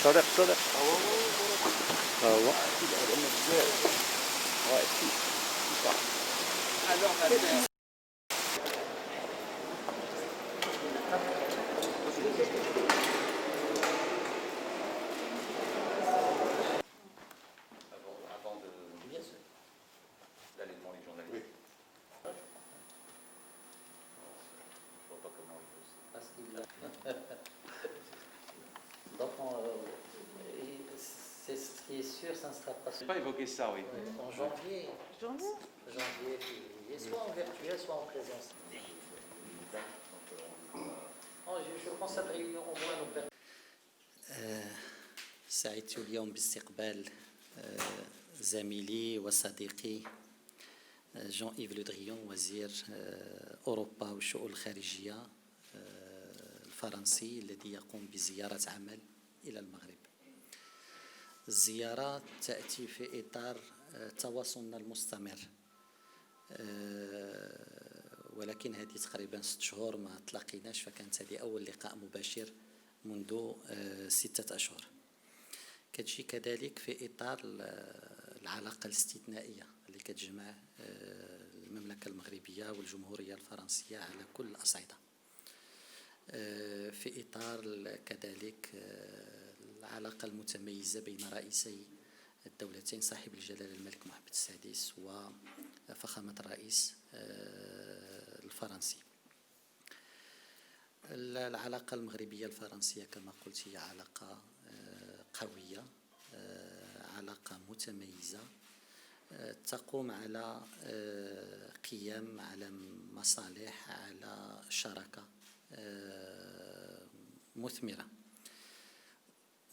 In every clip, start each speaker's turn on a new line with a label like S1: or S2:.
S1: صدق صدق. هو
S2: d'aller devant les journalistes. Je vois pas comment il veut ça.
S3: Parce qu'il donc, c'est ce qui est sûr, ça ne sera pas
S2: Je
S3: sûr.
S2: n'ai pas évoqué ça, oui.
S3: En janvier, février, soit en virtuel, soit en présence. Je pense que réunion au moins nous permet. سعدت اليوم باستقبال زميلي وصديقي جون إيف لو دريون وزير أوروبا والشؤون الخارجية الفرنسي الذي يقوم بزيارة عمل إلى المغرب. الزيارة تأتي في إطار تواصلنا المستمر، ولكن هذه تقريبا 6 شهور ما تلاقيناش، فكانت هذه أول لقاء مباشر منذ 6 أشهر. كتجي كذلك في إطار العلاقة الاستثنائية اللي كتجمع المملكة المغربية والجمهورية الفرنسية على كل الأصعدة، في إطار كذلك العلاقة المتميزة بين رئيسي الدولتين صاحب الجلالة الملك محمد السادس وفخامة الرئيس الفرنسي. العلاقة المغربية الفرنسية كما قلت هي علاقة قوية، علاقة متميزة تقوم على قيام على مصالح، على شراكة مثمرة.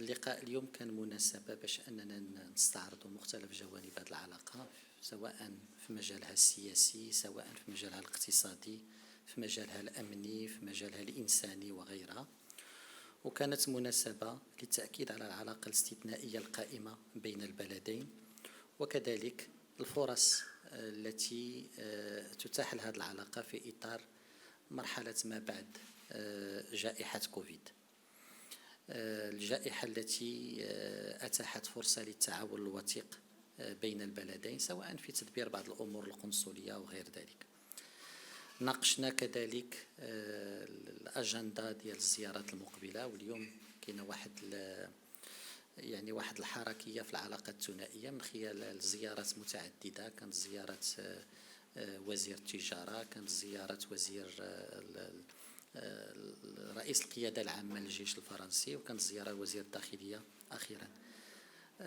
S3: اللقاء اليوم كان مناسبة باش أننا نستعرض مختلف جوانب هذه العلاقة، سواء في مجالها السياسي، سواء في مجالها الاقتصادي، في مجالها الأمني، في مجالها الإنساني وغيرها. وكانت مناسبة للتأكيد على العلاقة الاستثنائية القائمة بين البلدين، وكذلك الفرص التي تتاح لهذه العلاقة في إطار مرحلة ما بعد جائحة كوفيد، الجائحة التي أتاحت فرصة للتعاون الوثيق بين البلدين، سواء في تدبير بعض الأمور القنصلية وغير ذلك. ناقشنا كذلك الأجندة ديال الزيارات المقبلة، واليوم كاينه واحد الحركية في العلاقة الثنائية من خلال الزيارات متعددة. كانت زيارة وزير التجارة، كانت زيارة وزير رئيس القيادة العامة للجيش الفرنسي، وكانت زيارة وزير الداخلية أخيرا.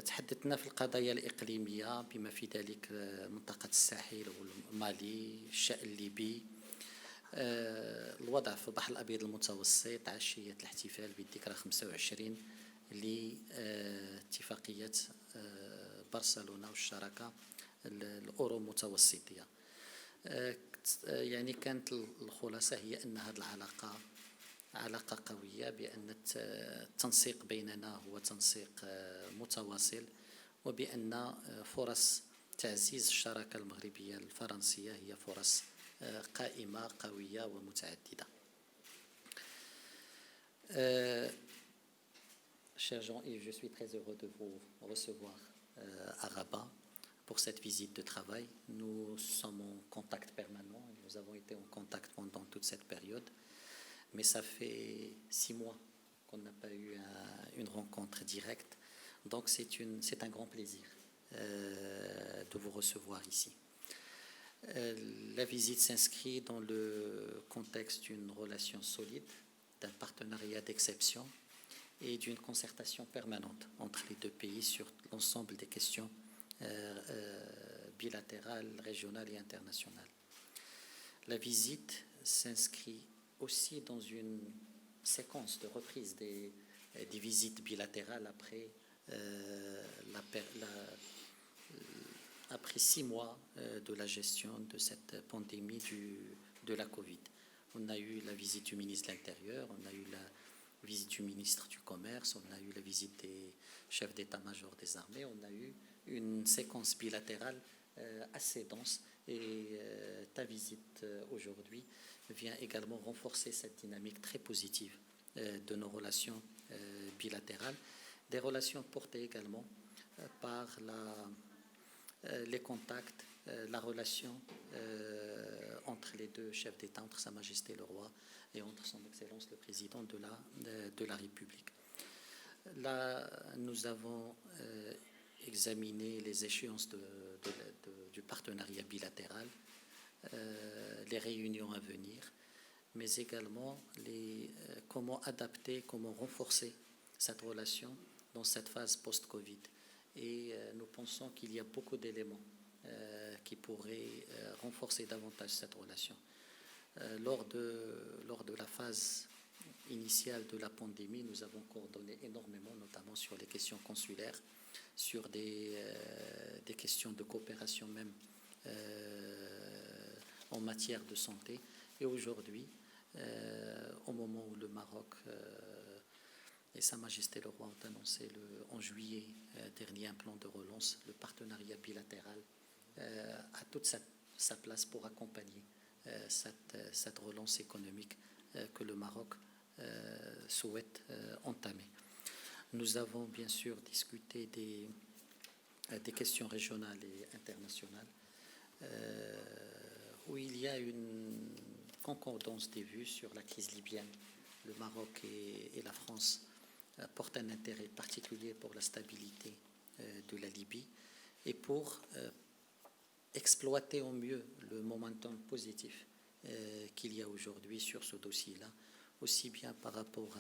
S3: تحدثنا في القضايا الإقليمية بما في ذلك منطقة الساحل والمالي، الشأن الليبي، الوضع في البحر الأبيض المتوسط، عشية الاحتفال بالذكرى 25 لاتفاقية برشلونة والشراكة الأورو متوسطية. يعني كانت الخلاصة هي أن هذه العلاقة علاقة قوية، بأن التنسيق بيننا هو تنسيق متواصل، وبأن فرص تعزيز الشراكة المغربية الفرنسية هي فرص قائمة قوية ومتعددة. Cher Jean-Yves, je suis très heureux de vous recevoir à Rabat pour cette visite de travail. Nous sommes en contact permanent, nous avons été en contact pendant toute cette période, mais ça fait 6 mois qu'on n'a pas eu une rencontre directe, donc c'est un grand plaisir de vous recevoir ici. La visite s'inscrit dans le contexte d'une relation solide, d'un partenariat d'exception et d'une concertation permanente entre les deux pays sur l'ensemble des questions bilatérales, régionales et internationales. La visite s'inscrit aussi dans une séquence de reprise des visites bilatérales après 6 mois de la gestion de cette pandémie de la Covid. On a eu la visite du ministre de l'Intérieur, on a eu la visite du ministre du Commerce, on a eu la visite des chefs d'état-major des armées, on a eu une séquence bilatérale assez dense, et ta visite aujourd'hui vient également renforcer cette dynamique très positive de nos relations bilatérales, Des relations portées également par les contacts, la relation entre les deux chefs d'État, entre Sa Majesté le Roi et entre Son Excellence le Président de la République. Là, nous avons examiné les échéances du partenariat bilatéral, les réunions à venir, mais également comment adapter, comment renforcer cette relation dans cette phase post-Covid. Et nous pensons qu'il y a beaucoup d'éléments qui pourraient renforcer davantage cette relation. Lors de la phase initiale de la pandémie, nous avons coordonné énormément, notamment sur les questions consulaires, sur des questions de coopération même en matière de santé. Et aujourd'hui, au moment où le Maroc et Sa Majesté le Roi ont annoncé en juillet dernier un plan de relance, le partenariat bilatéral a toute sa place pour accompagner cette relance économique que le Maroc souhaite entamer. Nous avons bien sûr discuté des questions régionales et internationales où il y a une concordance des vues sur la crise libyenne. Le Maroc et la France portent un intérêt particulier pour la stabilité de la Libye et pour exploiter au mieux le momentum positif qu'il y a aujourd'hui sur ce dossier-là, aussi bien par rapport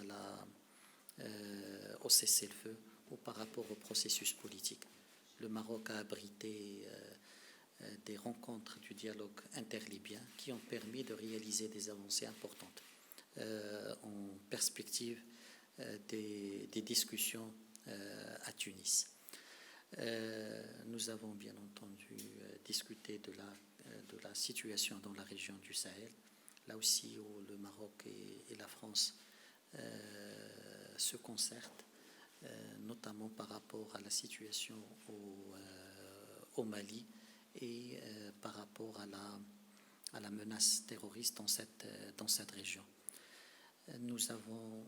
S3: au cessez-le-feu ou par rapport au processus politique. Le Maroc a abrité des rencontres du dialogue interlibyen qui ont permis de réaliser des avancées importantes en perspective des discussions à Tunis. Nous avons bien entendu discuté de la situation dans la région du Sahel, là aussi où le Maroc et la France se concertent, notamment par rapport à la situation au Mali et par rapport à la menace terroriste dans cette région. Nous avons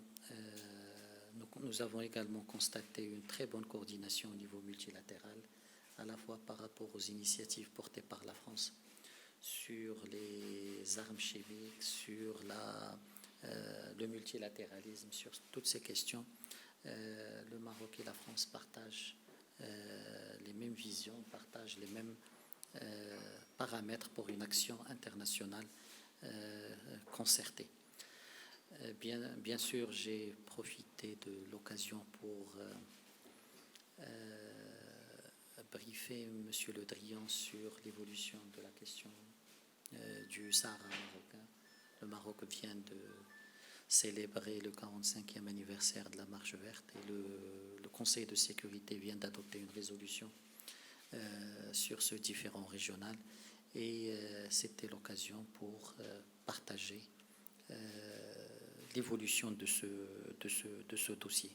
S3: également constaté une très bonne coordination au niveau multilatéral, à la fois par rapport aux initiatives portées par la France sur les armes chimiques, sur le multilatéralisme, sur toutes ces questions. Le Maroc et la France partagent les mêmes visions, partagent les mêmes paramètres pour une action internationale concertée. Bien sûr, j'ai profité de l'occasion pour briefer M. Le Drian sur l'évolution de la question du Sahara marocain. Le Maroc vient de célébrer le 45e anniversaire de la Marche verte et le Conseil de sécurité vient d'adopter une résolution sur ce différend régional et c'était l'occasion pour partager l'évolution de ce dossier.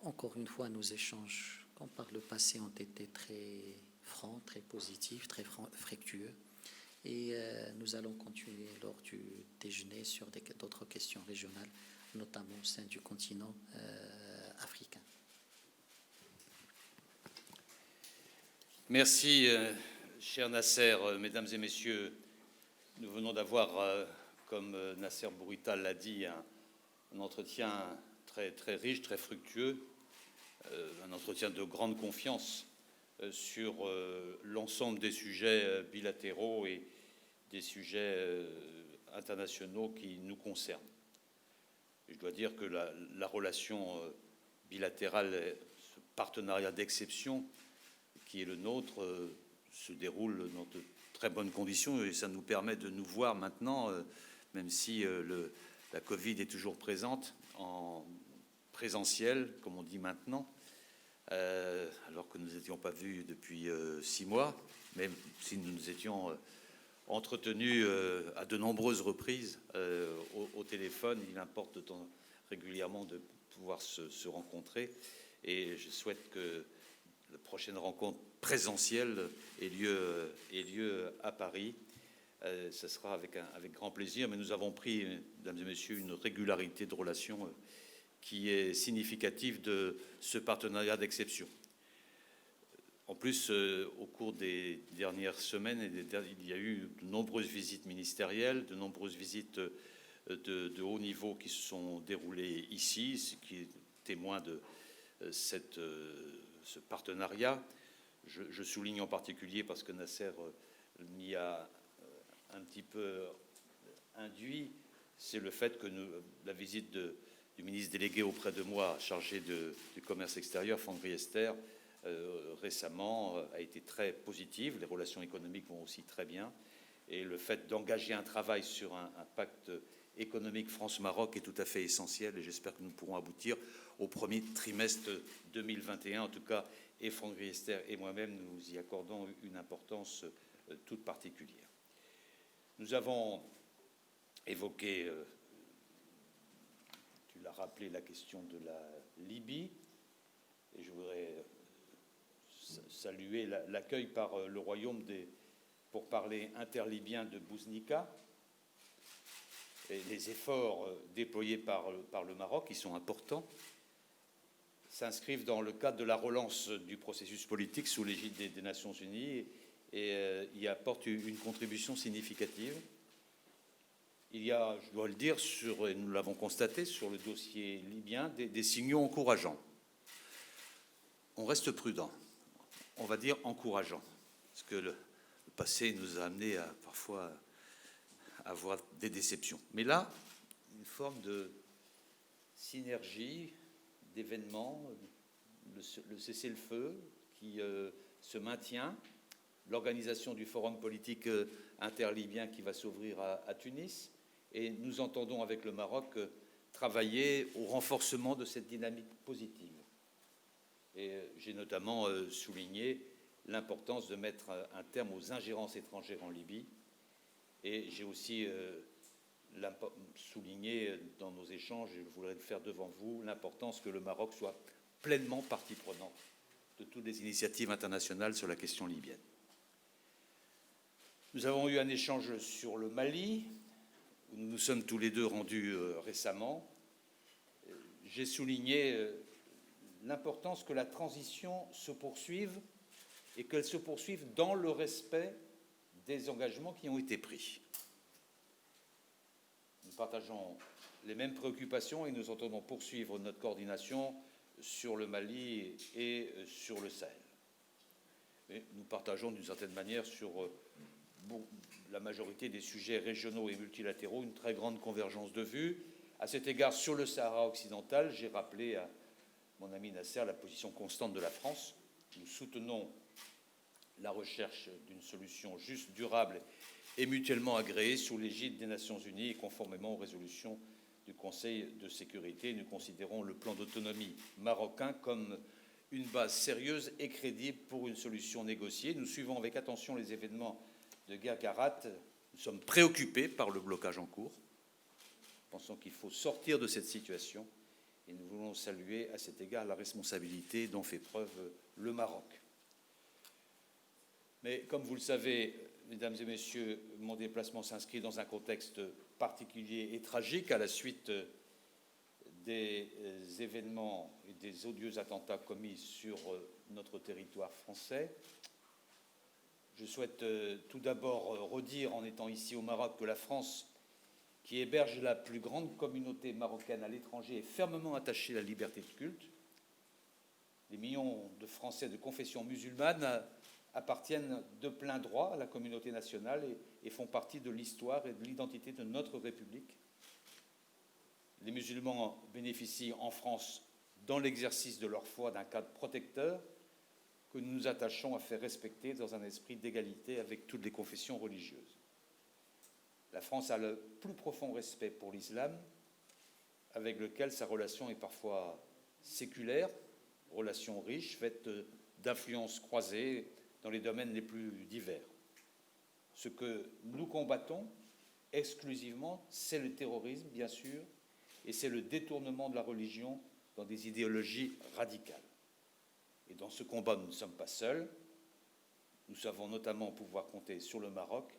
S3: Encore une fois, nos échanges, comme par le passé, ont été très francs, très positifs, très fructueux. Et nous allons continuer lors du déjeuner sur d'autres questions régionales, notamment au sein du continent africain.
S2: Merci, cher Nasser. Mesdames et messieurs, nous venons d'avoir, comme Nasser Bourita l'a dit, un entretien très, très riche, très fructueux, un entretien de grande confiance sur l'ensemble des sujets bilatéraux et des sujets internationaux qui nous concernent. Et je dois dire que la relation bilatérale, ce partenariat d'exception qui est le nôtre, se déroule dans de très bonnes conditions et ça nous permet de nous voir maintenant, même si la Covid est toujours présente, en présentiel, comme on dit maintenant, alors que nous n'étions pas vus depuis 6 mois, même si nous nous étions entretenus à de nombreuses reprises au téléphone. Il importe régulièrement de pouvoir se rencontrer et je souhaite que la prochaine rencontre présentielle ait lieu à Paris. Ce sera avec grand plaisir, mais nous avons pris, mesdames et messieurs, une régularité de relations qui est significatif de ce partenariat d'exception. En plus, au cours des dernières semaines, il y a eu de nombreuses visites ministérielles, de nombreuses visites de haut niveau qui se sont déroulées ici, ce qui est témoin de ce partenariat. Je souligne en particulier, parce que Nasser m'y a un petit peu induit, c'est le fait que la visite du ministre délégué auprès de moi, chargé du commerce extérieur, Franck Riester, récemment a été très positive. Les relations économiques vont aussi très bien. Et le fait d'engager un travail sur un pacte économique France-Maroc est tout à fait essentiel. Et j'espère que nous pourrons aboutir au premier trimestre 2021. En tout cas, et Franck Riester et moi-même, nous y accordons une importance toute particulière. Nous avons évoqué, tu l'as rappelé, la question de la Libye. Et je voudrais saluer l'accueil par le royaume des pourparlers interlibyens de Bouznika et les efforts déployés par le Maroc, qui sont importants, s'inscrivent dans le cadre de la relance du processus politique sous l'égide des Nations Unies et y apportent une contribution significative. Il y a, je dois le dire, et nous l'avons constaté sur le dossier libyen, des signaux encourageants. On reste prudent, on va dire encourageant, parce que le passé nous a amené parfois à avoir des déceptions. Mais là, une forme de synergie d'événements, le cessez-le-feu qui se maintient, l'organisation du forum politique interlybien qui va s'ouvrir à Tunis, et nous entendons avec le Maroc travailler au renforcement de cette dynamique positive. Et j'ai notamment souligné l'importance de mettre un terme aux ingérences étrangères en Libye. Et j'ai aussi souligné dans nos échanges, et je voudrais le faire devant vous, l'importance que le Maroc soit pleinement partie prenante de toutes les initiatives internationales sur la question libyenne. Nous avons eu un échange sur le Mali, où nous nous sommes tous les deux rendus récemment. J'ai souligné l'importance que la transition se poursuive et qu'elle se poursuive dans le respect des engagements qui ont été pris. Nous partageons les mêmes préoccupations et nous entendons poursuivre notre coordination sur le Mali et sur le Sahel. Mais nous partageons d'une certaine manière sur la majorité des sujets régionaux et multilatéraux une très grande convergence de vues. À cet égard, sur le Sahara occidental, j'ai rappelé à mon ami Nasser la position constante de la France. Nous soutenons la recherche d'une solution juste, durable et mutuellement agréée sous l'égide des Nations Unies et conformément aux résolutions du Conseil de sécurité. Nous considérons le plan d'autonomie marocain comme une base sérieuse et crédible pour une solution négociée. Nous suivons avec attention les événements de Guerguerat. Nous sommes préoccupés par le blocage en cours. Nous pensons qu'il faut sortir de cette situation et nous voulons saluer à cet égard la responsabilité dont fait preuve le Maroc. Mais comme vous le savez, mesdames et messieurs, mon déplacement s'inscrit dans un contexte particulier et tragique à la suite des événements et des odieux attentats commis sur notre territoire français. Je souhaite tout d'abord redire, en étant ici au Maroc, que la France, qui héberge la plus grande communauté marocaine à l'étranger, est fermement attachée à la liberté de culte. Des millions de Français de confession musulmane appartiennent de plein droit à la communauté nationale et font partie de l'histoire et de l'identité de notre République. Les musulmans bénéficient en France, dans l'exercice de leur foi, d'un cadre protecteur que nous nous attachons à faire respecter dans un esprit d'égalité avec toutes les confessions religieuses. La France a le plus profond respect pour l'islam, avec lequel sa relation est parfois séculaire, relation riche, faite d'influences croisées dans les domaines les plus divers. Ce que nous combattons exclusivement, c'est le terrorisme, bien sûr, et c'est le détournement de la religion dans des idéologies radicales. Et dans ce combat, nous ne sommes pas seuls. Nous savons notamment pouvoir compter sur le Maroc,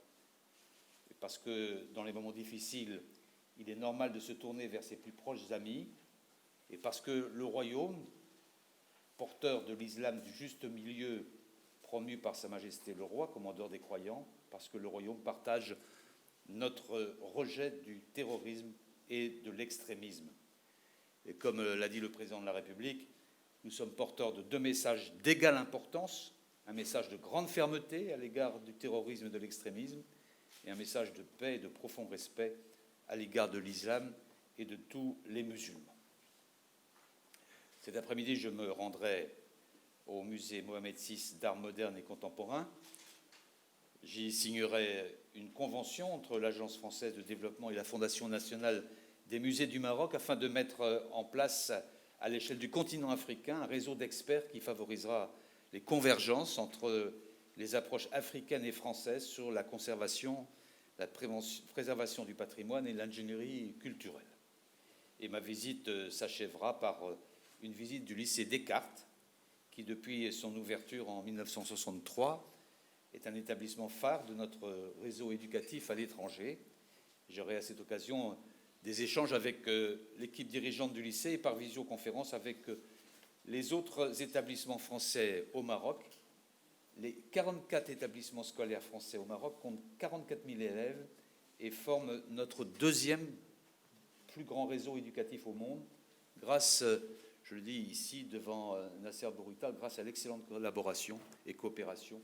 S2: parce que dans les moments difficiles, il est normal de se tourner vers ses plus proches amis. Et parce que le royaume, porteur de l'islam du juste milieu promu par Sa Majesté le Roi, commandeur des croyants, parce que le royaume partage notre rejet du terrorisme et de l'extrémisme. Et comme l'a dit le président de la République, nous sommes porteurs de deux messages d'égale importance, un message de grande fermeté à l'égard du terrorisme et de l'extrémisme, et un message de paix et de profond respect à l'égard de l'islam et de tous les musulmans. Cet après-midi, je me rendrai au musée Mohamed VI d'art moderne et contemporain. J'y signerai une convention entre l'Agence française de développement et la Fondation nationale des musées du Maroc afin de mettre en place à l'échelle du continent africain un réseau d'experts qui favorisera les convergences entre les approches africaines et françaises sur la conservation, la préservation du patrimoine et l'ingénierie culturelle. Et ma visite s'achèvera par une visite du lycée Descartes, qui depuis son ouverture en 1963 est un établissement phare de notre réseau éducatif à l'étranger. J'aurai à cette occasion des échanges avec l'équipe dirigeante du lycée et par visioconférence avec les autres établissements français au Maroc. Les 44 établissements scolaires français au Maroc comptent 44 000 élèves et forment notre deuxième plus grand réseau éducatif au monde, grâce, je le dis ici devant Nasser Bourita, grâce à l'excellente collaboration et coopération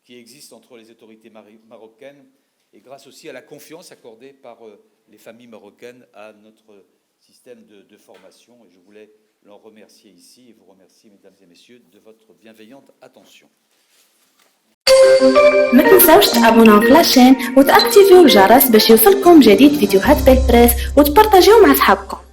S2: qui existe entre les autorités marocaines et grâce aussi à la confiance accordée par les familles marocaines à notre système de formation. Et je voulais l'en remercier ici et vous remercier, mesdames et messieurs, de votre bienveillante attention.
S4: ما تنساوش تابوناو في لاشين وتاكتيفيو الجرس باش يوصلكم جديد فيديوهات بالبريس وتبارطاجيو مع صحابكم.